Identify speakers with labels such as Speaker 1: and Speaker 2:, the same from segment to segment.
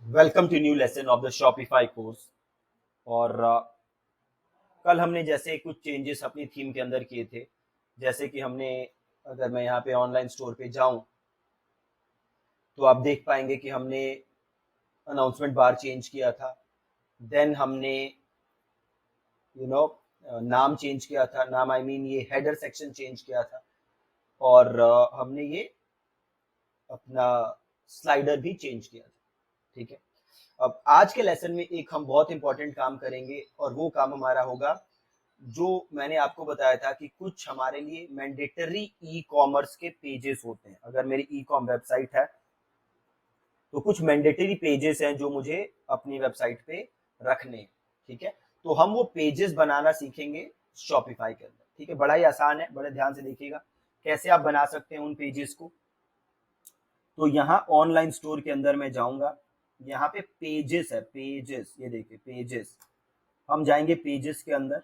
Speaker 1: Welcome to new lesson of the Shopify course. और कल हमने जैसे कुछ चेंजेस अपनी थीम के अंदर किए थे। जैसे कि हमने, अगर मैं यहाँ पे ऑनलाइन स्टोर पे जाऊं तो आप देख पाएंगे कि हमने अनाउंसमेंट बार चेंज किया था। देन हमने यू नो नाम चेंज किया था। नाम आई मीन ये हेडर सेक्शन चेंज किया था। और हमने ये अपना स्लाइडर भी चेंज किया था। ठीक है। अब आज के लेसन में एक हम बहुत इंपॉर्टेंट काम करेंगे और वो काम हमारा होगा जो मैंने आपको बताया था कि कुछ हमारे लिए मैंडेटरी ई कॉमर्स के पेजेस होते हैं। अगर मेरी ई कॉम वेबसाइट है तो कुछ मैंडेटरी पेजेस हैं जो मुझे अपनी वेबसाइट पे रखने हैं। ठीक है। तो हम वो पेजेस बनाना सीखेंगे शॉपिफाई के अंदर। ठीक है। बड़ा ही आसान है, बड़े ध्यान से देखिएगा कैसे आप बना सकते हैं उन पेजेस को। तो यहाँ ऑनलाइन स्टोर के अंदर मैं जाऊंगा। यहाँ पे पेजेस है, पेजेस, ये देखिए पेजेस। हम जाएंगे पेजेस के अंदर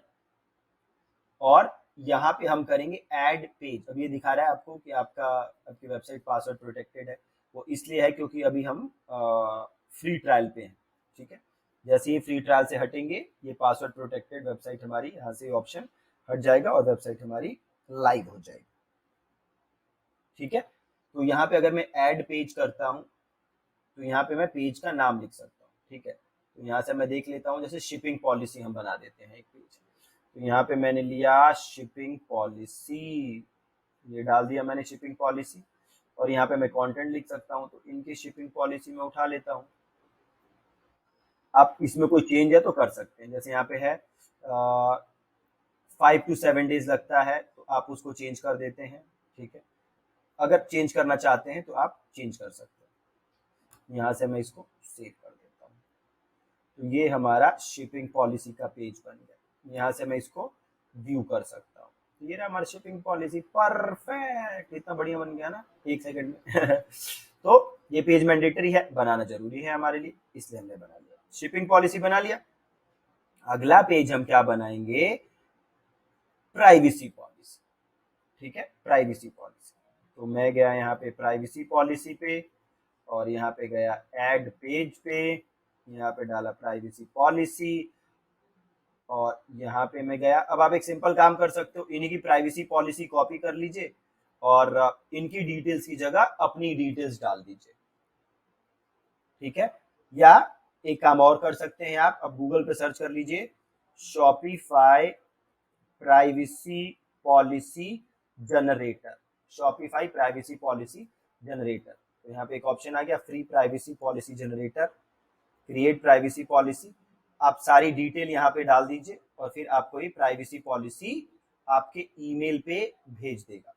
Speaker 1: और यहाँ पे हम करेंगे ऐड पेज। अब ये दिखा रहा है आपको कि आपकी वेबसाइट पासवर्ड प्रोटेक्टेड है। वो इसलिए है क्योंकि अभी हम फ्री ट्रायल पे हैं। ठीक है। जैसे ही फ्री ट्रायल से हटेंगे ये पासवर्ड प्रोटेक्टेड वेबसाइट हमारी यहाँ से ऑप्शन हट जाएगा और वेबसाइट हमारी लाइव हो जाएगी। ठीक है। तो यहाँ पे अगर मैं ऐड पेज करता हूँ तो यहाँ पे मैं पेज का नाम लिख सकता हूँ। ठीक है। तो यहाँ से मैं देख लेता हूँ, जैसे शिपिंग पॉलिसी हम बना देते हैं एक पेज। तो यहाँ पे मैंने लिया शिपिंग पॉलिसी, ये डाल दिया मैंने शिपिंग पॉलिसी। और यहाँ पे मैं कंटेंट लिख सकता हूँ, तो इनकी शिपिंग पॉलिसी में उठा लेता हूँ। आप इसमें कोई चेंज है तो कर सकते हैं। जैसे यहाँ पे है 5 to 7 days लगता है, तो आप उसको चेंज कर देते हैं। ठीक है। अगर चेंज करना चाहते हैं तो आप चेंज कर सकते हैं। यहाँ से मैं इसको सेव कर देता हूँ। तो ये हमारा शिपिंग पॉलिसी का पेज बन गया। यहाँ से मैं इसको व्यू कर सकता हूँ। तो ये रहा हमारा शिपिंग पॉलिसी। परफेक्ट, इतना बढ़िया बन गया ना 1 सेकंड में। तो ये पेज मैंडेटरी है, बनाना जरूरी है हमारे लिए, इसलिए हमने बना लिया। शिपिंग पॉलिसी बना लिया। अगला पेज हम क्या बनाएंगे? Privacy policy. ठीक है, प्राइवेसी पॉलिसी। तो मैं गया यहाँ पे प्राइवेसी पॉलिसी पे और यहाँ पे गया ऐड पेज पे, यहाँ पे डाला प्राइवेसी पॉलिसी और यहाँ पे मैं गया। अब आप एक सिंपल काम कर सकते हो, इन्हीं की प्राइवेसी पॉलिसी कॉपी कर लीजिए और इनकी डिटेल्स की जगह अपनी डिटेल्स डाल दीजिए। ठीक है। या एक काम और कर सकते हैं आप, अब गूगल पे सर्च कर लीजिए Shopify privacy policy generator. Shopify privacy policy generator. तो यहाँ पे एक ऑप्शन आ गया free privacy policy generator, create privacy policy. आप सारी डिटेल यहाँ पे डाल दीजिए और फिर आपको ये प्राइवेसी पॉलिसी आपके ईमेल पे भेज देगा।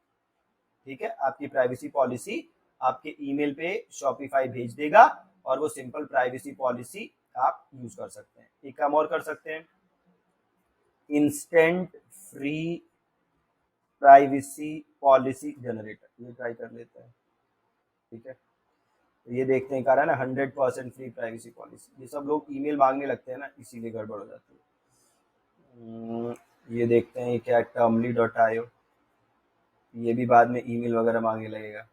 Speaker 1: ठीक है। आपकी प्राइवेसी पॉलिसी आपके ईमेल पे शॉपिफाई भेज देगा और वो सिंपल प्राइवेसी पॉलिसी आप यूज कर सकते हैं। एक काम और कर सकते हैं, instant free privacy policy generator, ये ट्राई कर लेते हैं। ठीक है। तो ये देखते हैं, कह रहा है ना 100% फ्री प्राइवेसी पॉलिसी। ये सब लोग ईमेल मांगने लगते हैं ना, इसीलिए गड़बड़ हो जाती है। ये देखते हैं क्या, termly.io। ये भी बाद में ईमेल वगैरह मांगने लगेगा।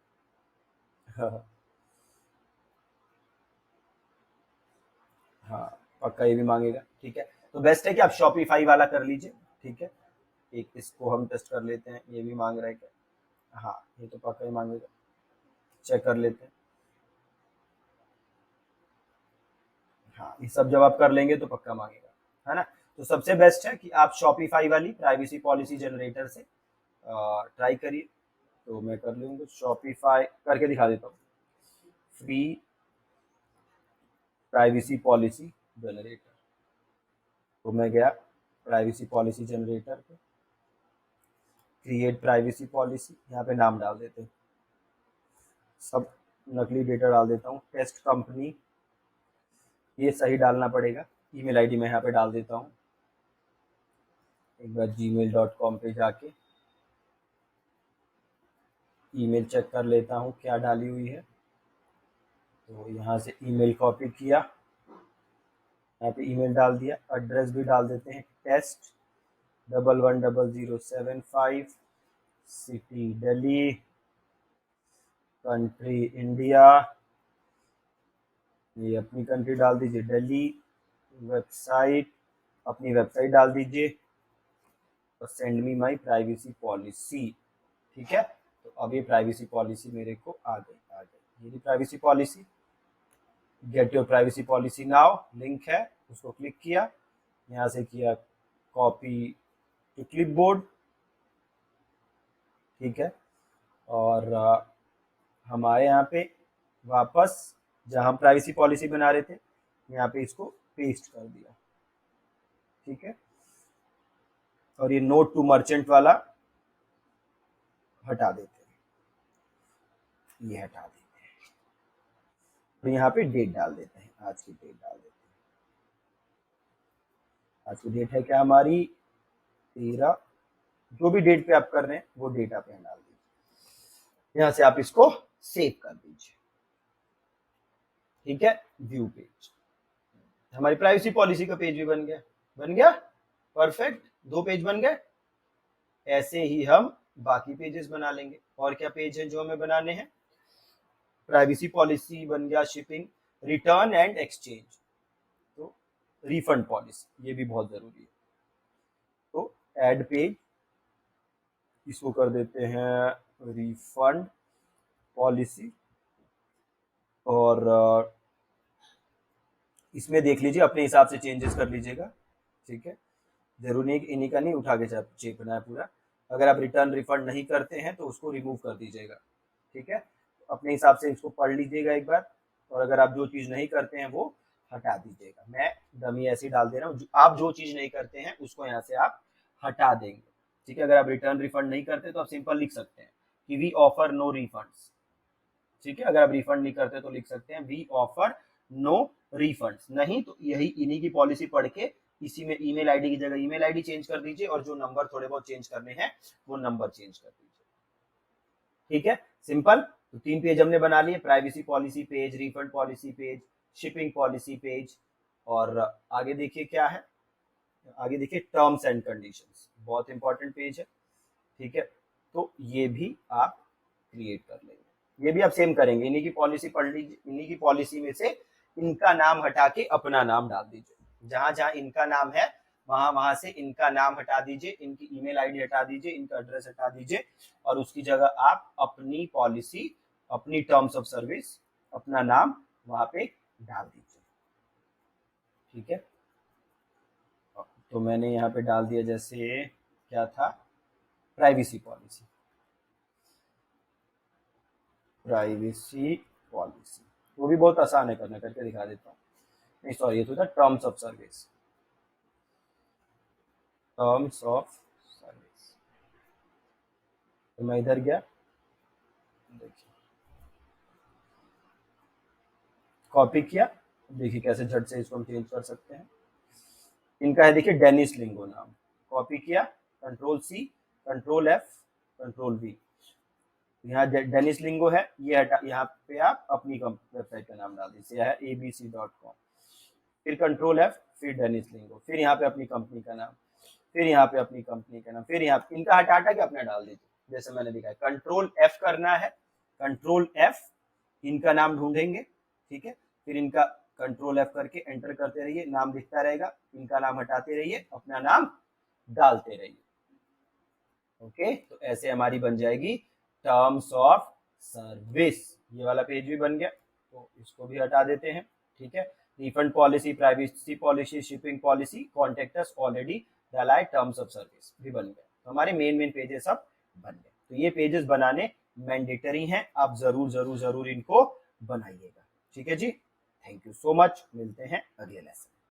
Speaker 1: हाँ, पक्का ये भी मांगेगा। ठीक है। तो बेस्ट है कि आप शॉपिफाई वाला कर लीजिए। ठीक है। एक इसको हम टेस्ट कर लेते हैं, ये भी मांग रहा है क्या? हाँ, ये तो पक्का ही मांगेगा। चेक कर लेते हैं। हाँ, ये सब जब आप कर लेंगे तो पक्का मांगेगा, है ना। तो सबसे बेस्ट है कि आप शॉपिफाई वाली प्राइवेसी पॉलिसी जनरेटर से ट्राई करिए। तो मैं कर लूँगा, शॉपिफाई करके दिखा देता हूँ। Free privacy policy generator. तो मैं गया प्राइवेसी पॉलिसी जनरेटर पे, क्रिएट प्राइवेसी पॉलिसी, यहाँ पे नाम डाल देते हैं। सब नकली डेटा डाल देता हूँ। टेस्ट कंपनी, ये सही डालना पड़ेगा। ईमेल आईडी मैं यहाँ पे डाल देता हूँ। एक बार gmail.com पे जाके ईमेल चेक कर लेता हूँ क्या डाली हुई है। तो यहाँ से ईमेल कॉपी किया, यहाँ पे ईमेल डाल दिया। एड्रेस भी डाल देते हैं, test 110075, city Delhi, country India, ये अपनी कंट्री डाल दीजिए दिल्ली, वेबसाइट अपनी वेबसाइट डाल दीजिए और send me my privacy policy. ठीक है, तो अब ये प्राइवेसी पॉलिसी मेरे को आ गई, ये privacy policy. Get your privacy policy now link है, उसको क्लिक किया, यहाँ से किया कॉपी टू क्लिपबोर्ड। ठीक है, और हम आए यहाँ पे वापस जहाँ हम प्राइवेसी पॉलिसी बना रहे थे, यहाँ पे इसको पेस्ट कर दिया। ठीक है, और ये नोट टू मर्चेंट वाला हटा देते हैं, ये हटा देते हैं, और यहाँ पे डेट डाल देते हैं, आज की डेट डाल देते हैं। आज की डेट है क्या हमारी 13, जो भी डेट पे आप कर रहे हैं वो डेट आप यहाँ डाल दीजिए। यहाँ से आप इसको सेव कर दीजिए। ठीक है, व्यू पेज, हमारी प्राइवेसी पॉलिसी का पेज भी बन गया परफेक्ट, 2 पेज बन गए। ऐसे ही हम बाकी पेजेस बना लेंगे। और क्या पेज है जो हमें बनाने हैं? प्राइवेसी पॉलिसी बन गया, शिपिंग, रिटर्न एंड एक्सचेंज, तो रिफंड पॉलिसी, ये भी बहुत जरूरी है। तो ऐड पेज, इसको कर देते हैं रिफंड पॉलिसी, और इसमें देख लीजिए अपने हिसाब से चेंजेस कर लीजिएगा। ठीक है, जरूरी नहीं इन्हीं का नहीं उठा के चेपना है पूरा। अगर आप रिटर्न रिफंड नहीं करते हैं तो उसको रिमूव कर दीजिएगा। ठीक है, अपने हिसाब से इसको पढ़ लीजिएगा एक बार, और अगर आप जो चीज़ नहीं करते हैं वो हटा दीजिएगा। मैं डमी ऐसे ही डाल दे रहा हूँ, आप जो चीज़ नहीं करते हैं उसको यहाँ से आप हटा देंगे। ठीक है, अगर आप रिटर्न रिफंड नहीं करते तो आप सिंपल लिख सकते हैं कि वी ऑफर नो रिफंड्स। ठीक है, अगर आप रिफंड नहीं करते तो लिख सकते हैं वी ऑफर नो रिफंड्स। नहीं तो यही इन्हीं की पॉलिसी पढ़ के इसी में ईमेल आईडी की जगह ईमेल आईडी चेंज कर दीजिए, और जो नंबर थोड़े बहुत चेंज करने हैं वो नंबर चेंज कर दीजिए। ठीक है, सिंपल। तो 3 पेज हमने बना लिए, privacy policy page, refund policy page, shipping policy page. और आगे देखिए क्या है, आगे देखिए टर्म्स एंड कंडीशंस, बहुत इंपॉर्टेंट पेज है। ठीक है, तो ये भी आप क्रिएट कर लेंगे, ये भी आप सेम करेंगे, इन्हीं की पॉलिसी पढ़ लीजिए, इन्हीं की पॉलिसी में से इनका नाम हटा के अपना नाम डाल दीजिए। जहां जहां इनका नाम है वहां वहां से इनका नाम हटा दीजिए, इनकी ईमेल आईडी हटा दीजिए, इनका एड्रेस हटा दीजिए, और उसकी जगह आप अपनी पॉलिसी, अपनी टर्म्स ऑफ सर्विस, अपना नाम वहां पे डाल दीजिए। ठीक है, तो मैंने यहाँ पे डाल दिया, जैसे क्या था, प्राइवेसी पॉलिसी, प्राइवेसी पॉलिसी, वो भी बहुत आसान है करना, करके दिखा देता हूँ। नहीं सॉरी, ये तो था terms of service, terms of service. तो मैं इधर गया, देखिए कॉपी किया, देखिए कैसे झट से इसको हम चेंज कर सकते हैं। इनका है देखिए डेनिस लिंगो नाम, कॉपी किया, control C, control F, control V, यहाँ डेनिस लिंगो है, ये हटा, यहाँ पे आप अपनी वेबसाइट का नाम डाल दीजिए, है abc.com, फिर कंट्रोल एफ, फिर डेनिस लिंगो, फिर यहाँ पे अपनी कंपनी का नाम, फिर यहाँ पे अपनी कंपनी का नाम, फिर यहाँ इनका हटा हटा के अपना डाल दीजिए, जैसे मैंने दिखाया। कंट्रोल एफ करना है, कंट्रोल एफ, इनका नाम ढूंढेंगे। ठीक है, फिर इनका कंट्रोल एफ करके एंटर करते रहिए, नाम दिखता रहेगा, इनका नाम हटाते रहिए, अपना नाम डालते रहिए। ओके, तो ऐसे हमारी बन जाएगी टर्म्स ऑफ सर्विस। ये वाला पेज भी बन गया, तो इसको भी हटा देते हैं। ठीक है, refund policy, privacy policy, shipping policy, contact us already डाला है, टर्म्स ऑफ सर्विस भी बन गए। तो हमारे मेन पेजेस सब बन गए। तो ये पेजेस बनाने मैंडेटरी हैं, आप जरूर जरूर जरूर इनको बनाइएगा। ठीक है जी, थैंक यू सो मच, मिलते हैं अगले लेसन।